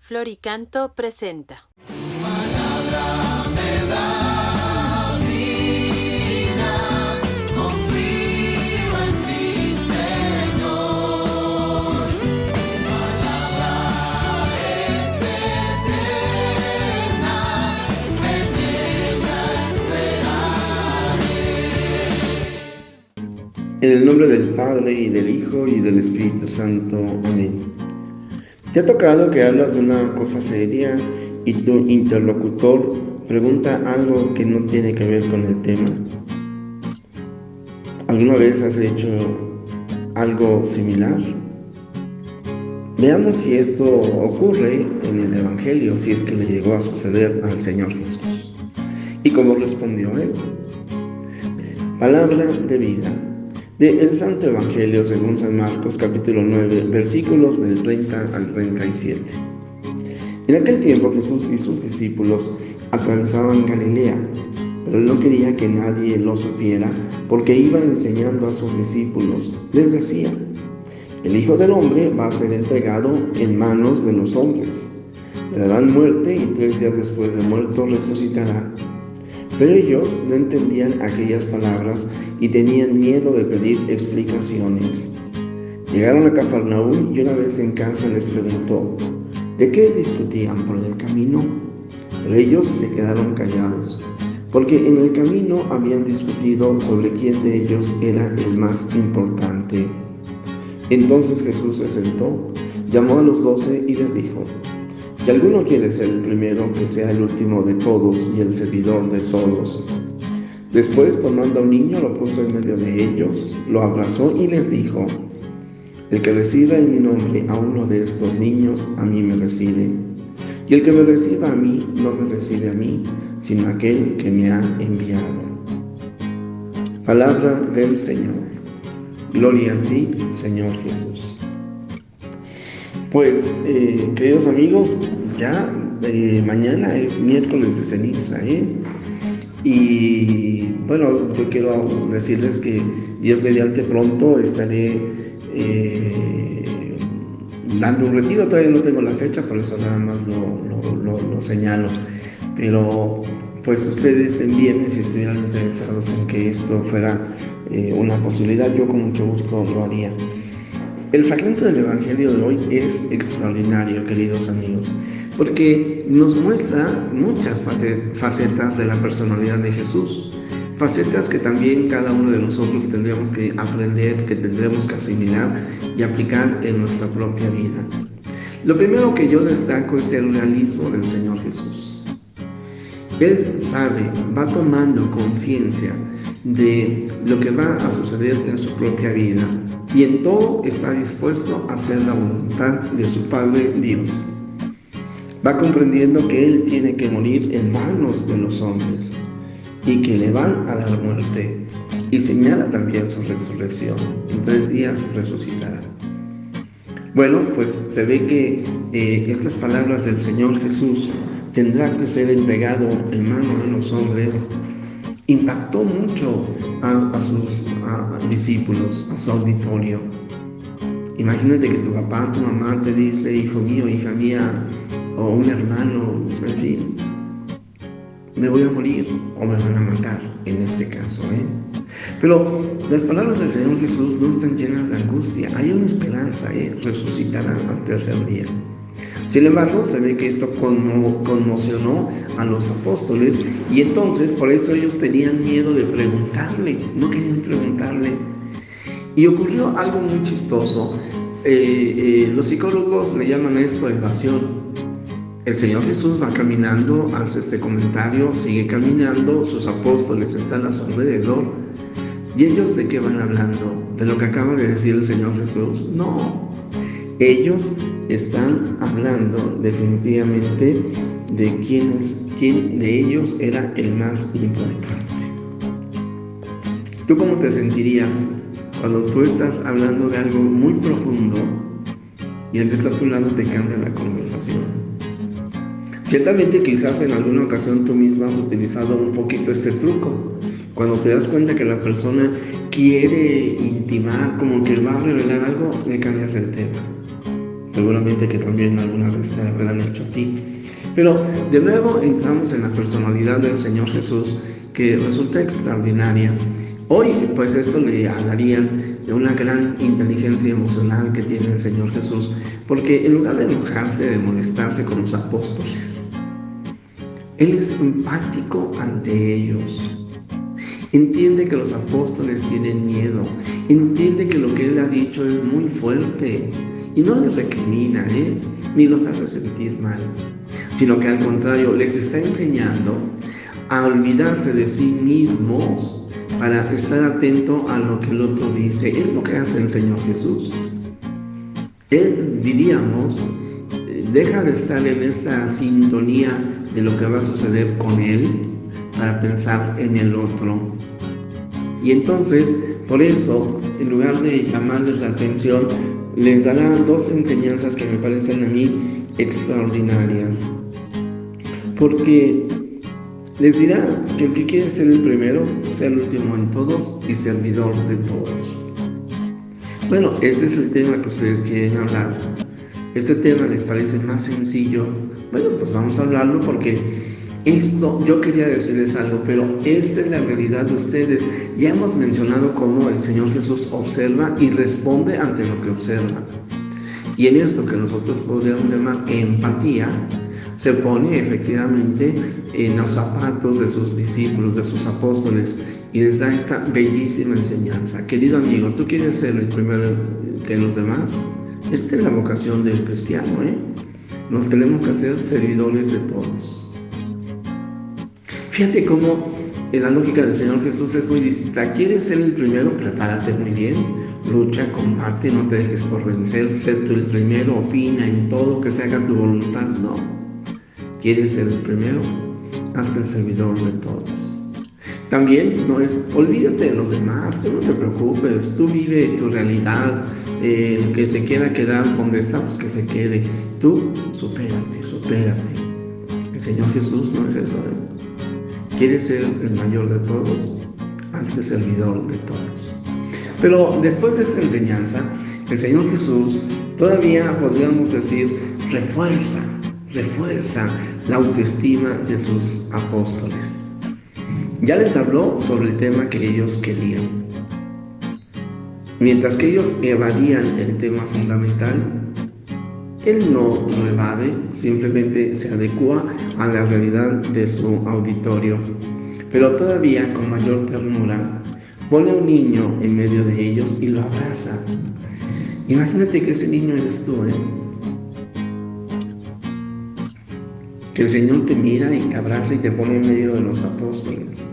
Floricanto presenta. Palabra me da vida, confío en ti, Señor. Palabra es eterna, en ella esperaré. En el nombre del Padre, y del Hijo, y del Espíritu Santo. Amén. ¿Te ha tocado que hablas de una cosa seria y tu interlocutor pregunta algo que no tiene que ver con el tema? ¿Alguna vez has hecho algo similar? Veamos si esto ocurre en el Evangelio, si es que le llegó a suceder al Señor Jesús. ¿Y cómo respondió Él? Palabra de vida. Del Santo Evangelio según San Marcos, capítulo 9, versículos del 30 al 37. En aquel tiempo Jesús y sus discípulos atravesaban Galilea, pero él no quería que nadie lo supiera, porque iba enseñando a sus discípulos. Les decía: el Hijo del Hombre va a ser entregado en manos de los hombres. Le darán muerte y 3 días después de muerto resucitará. Pero ellos no entendían aquellas palabras y tenían miedo de pedir explicaciones. Llegaron a Cafarnaúm y una vez en casa les preguntó: ¿de qué discutían por el camino? Pero ellos se quedaron callados, porque en el camino habían discutido sobre quién de ellos era el más importante. Entonces Jesús se sentó, llamó a los 12 y les dijo: si alguno quiere ser el primero, que sea el último de todos y el servidor de todos. Después, tomando a un niño, lo puso en medio de ellos, lo abrazó y les dijo: el que reciba en mi nombre a uno de estos niños, a mí me recibe. Y el que me reciba a mí, no me recibe a mí, sino a aquel que me ha enviado. Palabra del Señor. Gloria a ti, Señor Jesús. Pues, queridos amigos, ya mañana es miércoles de ceniza, Y bueno, yo quiero decirles que Dios mediante pronto estaré dando un retiro. Todavía no tengo la fecha, por eso nada más lo señalo. Pero pues ustedes envíenme si estuvieran interesados en que esto fuera una posibilidad. Yo con mucho gusto lo haría. El fragmento del Evangelio de hoy es extraordinario, queridos amigos, porque nos muestra muchas facetas de la personalidad de Jesús, facetas que también cada uno de nosotros tendremos que aprender, que tendremos que asimilar y aplicar en nuestra propia vida. Lo primero que yo destaco es el realismo del Señor Jesús. Él sabe, va tomando conciencia de lo que va a suceder en su propia vida y en todo está dispuesto a hacer la voluntad de su Padre Dios. Va comprendiendo que Él tiene que morir en manos de los hombres y que le van a dar muerte, y señala también su resurrección. En 3 días resucitará. Bueno, pues se ve que estas palabras del Señor Jesús: tendrá que ser entregado en manos de los hombres, impactó mucho a sus discípulos, a su auditorio. Imagínate que tu papá, tu mamá te dice: hijo mío, hija mía, o un hermano, en fin, me voy a morir o me van a matar, en este caso, Pero las palabras del Señor Jesús no están llenas de angustia, hay una esperanza, resucitará al 3er día. Sin embargo, se ve que esto conmocionó a los apóstoles, y entonces por eso ellos tenían miedo de preguntarle, no querían preguntarle. Y ocurrió algo muy chistoso. Los psicólogos le llaman a esto evasión. El Señor Jesús va caminando, hace este comentario, sigue caminando, sus apóstoles están a su alrededor. ¿Y ellos de qué van hablando? ¿De lo que acaba de decir el Señor Jesús? No. Ellos están hablando definitivamente de quién de ellos era el más importante. ¿Tú cómo te sentirías cuando tú estás hablando de algo muy profundo y el que está a tu lado te cambia la conversación? Ciertamente, quizás en alguna ocasión tú misma has utilizado un poquito este truco. Cuando te das cuenta que la persona quiere intimar, como que va a revelar algo, le cambias el tema. seguramente que también alguna vez te habrán hecho a ti. Pero de nuevo entramos en la personalidad del Señor Jesús, que resulta extraordinaria. Hoy, pues esto le hablaría de una gran inteligencia emocional que tiene el Señor Jesús, porque en lugar de enojarse, de molestarse con los apóstoles, Él es empático ante ellos. Entiende que los apóstoles tienen miedo, entiende que lo que Él ha dicho es muy fuerte y no les recrimina, ni los hace sentir mal, sino que al contrario les está enseñando a olvidarse de sí mismos para estar atento a lo que el otro dice. Es lo que hace el Señor Jesús. Él, diríamos, deja de estar en esta sintonía de lo que va a suceder con Él para pensar en el otro. Y entonces, por eso, en lugar de llamarles la atención, les dará dos enseñanzas que me parecen a mí extraordinarias. Porque les dirá que el que quiere ser el primero, sea el último en todos y servidor de todos. Bueno, este es el tema que ustedes quieren hablar. Este tema les parece más sencillo. Bueno, pues vamos a hablarlo porque esto, yo quería decirles algo, pero esta es la realidad de ustedes. Ya hemos mencionado cómo el Señor Jesús observa y responde ante lo que observa. Y en esto que nosotros podríamos llamar empatía, se pone efectivamente en los zapatos de sus discípulos, de sus apóstoles, y les da esta bellísima enseñanza. Querido amigo, ¿tú quieres ser el primero que los demás? Esta es la vocación del cristiano, Nos tenemos que hacer servidores de todos. Fíjate cómo en la lógica del Señor Jesús es muy distinta. ¿Quieres ser el primero? Prepárate muy bien, lucha, combate, no te dejes por vencer, sé tú el primero, opina en todo, que se haga tu voluntad. No. ¿Quieres ser el primero? Hazte el servidor de todos. También no es, olvídate de los demás, tú no te preocupes, tú vive tu realidad, el que se quiera quedar donde está, pues que se quede. Tú supérate. El Señor Jesús no es eso, ¿Quieres ser el mayor de todos? Hazte servidor de todos. Pero después de esta enseñanza, el Señor Jesús todavía podríamos decir refuerza la autoestima de sus apóstoles. Ya les habló sobre el tema que ellos querían. Mientras que ellos evadían el tema fundamental, Él no lo evade, simplemente se adecua a la realidad de su auditorio. Pero todavía con mayor ternura, pone a un niño en medio de ellos y lo abraza. Imagínate que ese niño eres tú, Que el Señor te mira y te abraza y te pone en medio de los apóstoles.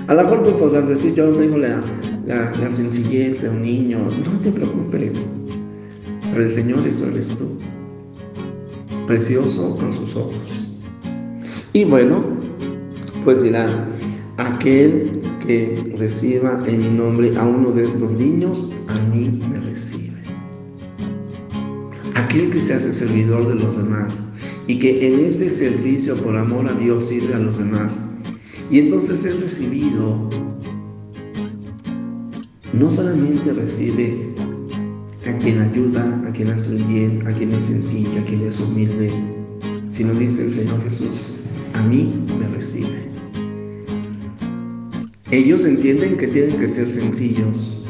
A lo mejor tú podrás decir, yo no tengo la sencillez de un niño. No te preocupes. Pero el Señor, eso eres tú. Precioso con sus ojos. Y bueno, pues dirá, aquel que reciba en mi nombre a uno de estos niños, a mí me recibe. Aquel que se hace servidor de los demás y que en ese servicio por amor a Dios sirve a los demás y entonces es recibido, no solamente recibe a quien ayuda, a quien hace el bien, a quien es sencillo, a quien es humilde, sino dice el Señor Jesús, a mí me recibe. Ellos entienden que tienen que ser sencillos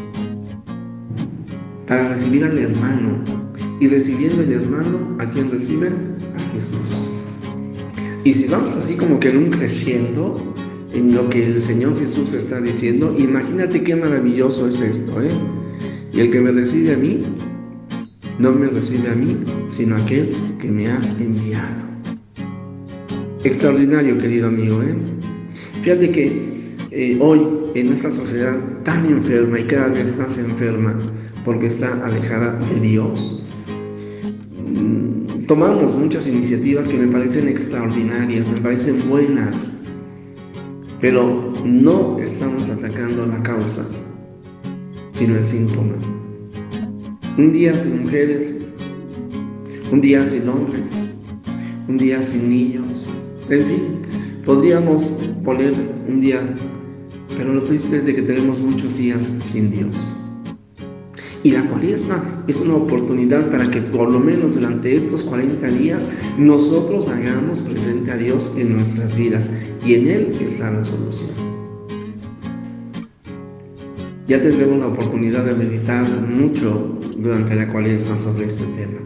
para recibir al hermano, y recibiendo el hermano, ¿a quién reciben? A Jesús. Y si vamos así como que en un creciendo en lo que el Señor Jesús está diciendo, imagínate qué maravilloso es esto, Y el que me recibe a mí, no me recibe a mí, sino aquel que me ha enviado. Extraordinario, querido amigo, Fíjate que hoy, en esta sociedad tan enferma y cada vez más enferma, porque está alejada de Dios, tomamos muchas iniciativas que me parecen extraordinarias, me parecen buenas, pero no estamos atacando la causa, sino el síntoma. Un día sin mujeres, un día sin hombres, un día sin niños, en fin, podríamos poner un día, pero lo triste es de que tenemos muchos días sin Dios. Y la cuaresma es una oportunidad para que por lo menos durante estos 40 días nosotros hagamos presente a Dios en nuestras vidas, y en Él está la solución. Ya tendremos la oportunidad de meditar mucho durante la cuaresma sobre este tema.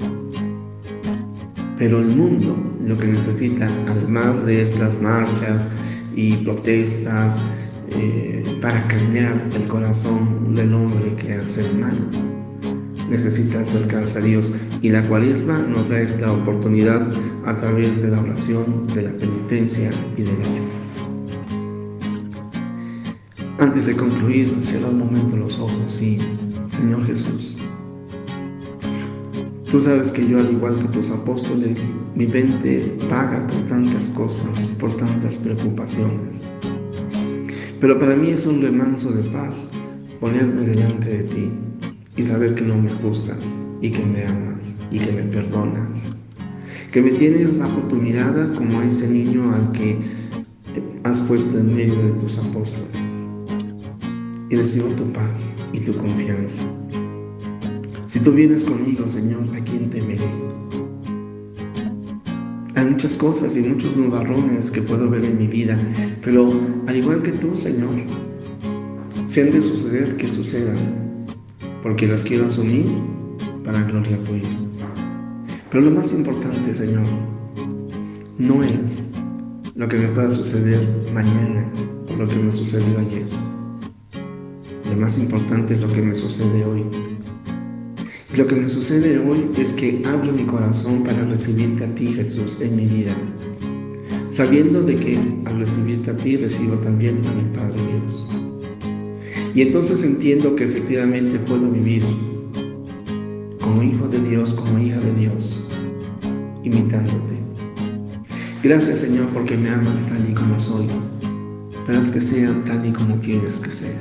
Pero el mundo lo que necesita, además de estas marchas y protestas para calmar el corazón del hombre que hace el mal, necesita acercarse a Dios, y la cuaresma nos da esta oportunidad a través de la oración, de la penitencia y del ayuno. Antes de concluir, cierra un momento los ojos y, Señor Jesús, tú sabes que yo, al igual que tus apóstoles, mi mente vaga por tantas cosas, por tantas preocupaciones. Pero para mí es un remanso de paz ponerme delante de ti y saber que no me juzgas y que me amas y que me perdonas, que me tienes bajo tu mirada como a ese niño al que has puesto en medio de tus apóstoles. Y recibo tu paz y tu confianza. Si tú vienes conmigo, Señor, ¿a quién temeré? Hay muchas cosas y muchos nubarrones que puedo ver en mi vida, pero al igual que tú, Señor, si han de suceder, que sucedan, porque las quiero asumir para gloria tuya. Pero lo más importante, Señor, no es lo que me pueda suceder mañana o lo que me sucedió ayer. Lo más importante es lo que me sucede hoy. Y lo que me sucede hoy es que abro mi corazón para recibirte a ti, Jesús, en mi vida, sabiendo de que al recibirte a ti recibo también a mi Padre Dios. Y entonces entiendo que efectivamente puedo vivir como hijo de Dios, como hija de Dios, imitándote. Gracias, Señor, porque me amas tal y como soy, pero haz que sea tal y como quieres que sea.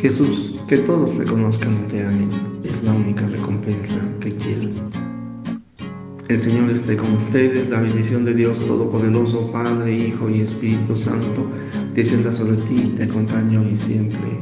Jesús, que todos te conozcan y te amen, es la única recompensa que quiero. El Señor esté con ustedes, la bendición de Dios Todopoderoso, Padre, Hijo y Espíritu Santo, descienda sobre ti y te acompañe hoy y siempre.